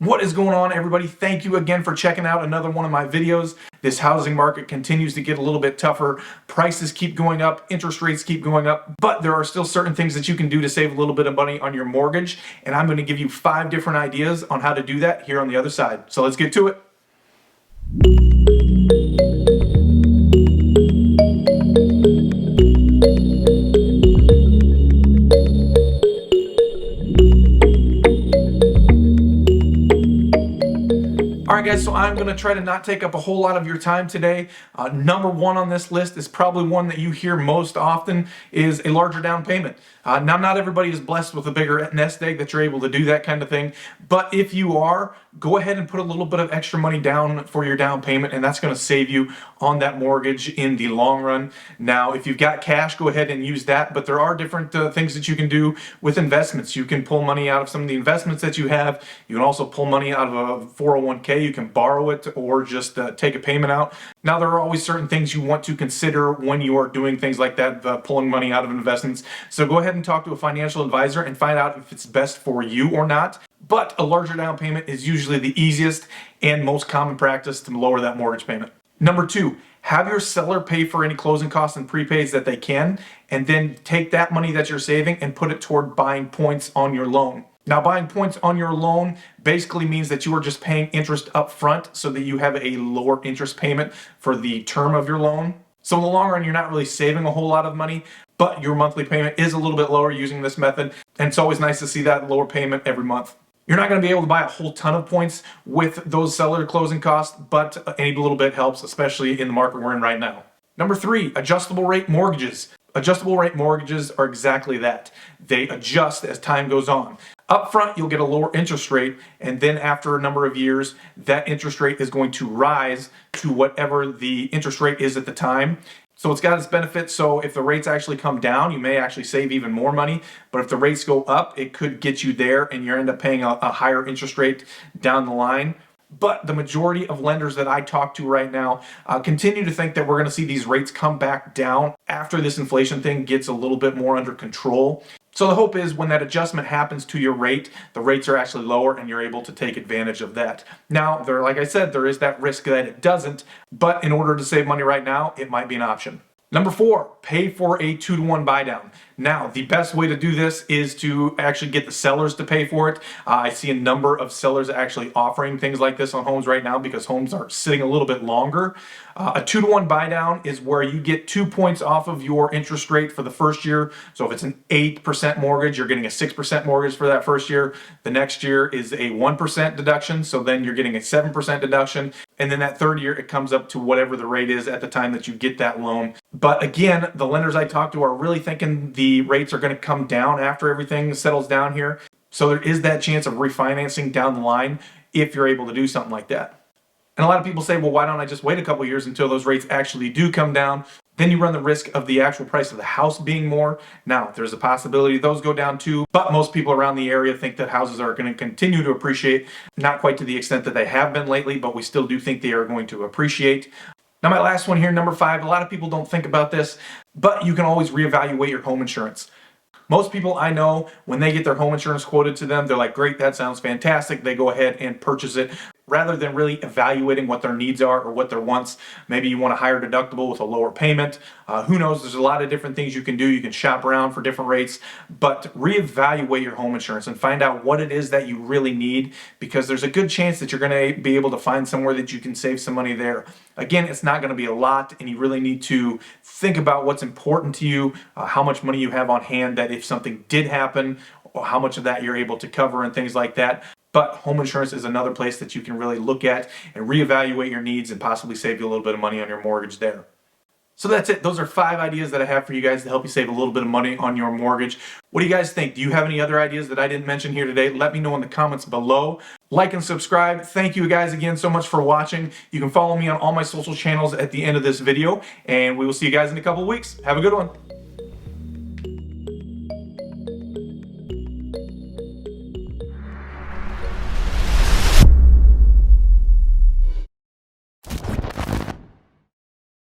What is going on, everybody? Thank you again for checking out another one of my videos. This housing market continues to get a little bit tougher. Prices keep going up, interest rates keep going up, but there are still certain things that you can do to save a little bit of money on your mortgage. And I'm going to give you 5 different ideas on how to do that here on the other side. So let's get to it. Alright guys, so I'm going to try to not take up a whole lot of your time today. Number one on this list is probably one that you hear most often, is a larger down payment. Now, not everybody is blessed with a bigger nest egg that you're able to do that kind of thing, but if you are, go ahead and put a little bit of extra money down for your down payment, and that's going to save you on that mortgage in the long run. Now, if you've got cash, go ahead and use that, but there are different things that you can do with investments. You can pull money out of some of the investments that you have. You can also pull money out of a 401k. You can borrow it or just take a payment out. Now, there are always certain things you want to consider when you are doing things like that, pulling money out of investments. So go ahead and talk to a financial advisor and find out if it's best for you or not. But a larger down payment is usually the easiest and most common practice to lower that mortgage payment. Number 2, have your seller pay for any closing costs and prepaids that they can, and then take that money that you're saving and put it toward buying points on your loan. Now, buying points on your loan basically means that you are just paying interest up front so that you have a lower interest payment for the term of your loan. So in the long run, you're not really saving a whole lot of money, but your monthly payment is a little bit lower using this method. And it's always nice to see that lower payment every month. You're not going to be able to buy a whole ton of points with those seller closing costs, but any little bit helps, especially in the market we're in right now. Number 3, adjustable rate mortgages. Adjustable rate mortgages are exactly that. They adjust as time goes on. Up front, you'll get a lower interest rate, and then after a number of years, that interest rate is going to rise to whatever the interest rate is at the time. So it's got its benefits. So if the rates actually come down, you may actually save even more money. But if the rates go up, it could get you there and you end up paying a higher interest rate down the line. But the majority of lenders that I talk to right now continue to think that we're going to see these rates come back down after this inflation thing gets a little bit more under control. So the hope is when that adjustment happens to your rate, the rates are actually lower and you're able to take advantage of that. Now, like I said, there is that risk that it doesn't, but in order to save money right now, it might be an option. Number 4, pay for a 2-to-1 buy down. Now, the best way to do this is to actually get the sellers to pay for it. I see a number of sellers actually offering things like this on homes right now because homes are sitting a little bit longer. A 2-to-1 buy down is where you get 2 points off of your interest rate for the first year. So if it's an 8% mortgage, you're getting a 6% mortgage for that first year. The next year is a 1% deduction. So then you're getting a 7% deduction. And then that third year, it comes up to whatever the rate is at the time that you get that loan. But again, the lenders I talk to are really thinking the rates are going to come down after everything settles down here. So there is that chance of refinancing down the line if you're able to do something like that. And a lot of people say, well, why don't I just wait a couple years until those rates actually do come down? Then you run the risk of the actual price of the house being more. Now, there's a possibility those go down too, but most people around the area think that houses are going to continue to appreciate, not quite to the extent that they have been lately, but we still do think they are going to appreciate. Now, my last one here, number 5, a lot of people don't think about this, but you can always reevaluate your home insurance. Most people I know, when they get their home insurance quoted to them, they're like, great, that sounds fantastic. They go ahead and purchase it rather than really evaluating what their needs are or what their wants. Maybe you want a higher deductible with a lower payment. Who knows? There's a lot of different things you can do. You can shop around for different rates, but reevaluate your home insurance and find out what it is that you really need, because there's a good chance that you're going to be able to find somewhere that you can save some money there. Again, it's not going to be a lot, and you really need to think about what's important to you, how much money you have on hand, that if something did happen, or how much of that you're able to cover and things like that. But home insurance is another place that you can really look at and reevaluate your needs and possibly save you a little bit of money on your mortgage there. So that's it. Those are 5 ideas that I have for you guys to help you save a little bit of money on your mortgage. What do you guys think? Do you have any other ideas that I didn't mention here today? Let me know in the comments below. Like and subscribe. Thank you guys again so much for watching. You can follow me on all my social channels at the end of this video, and we will see you guys in a couple of weeks. Have a good one.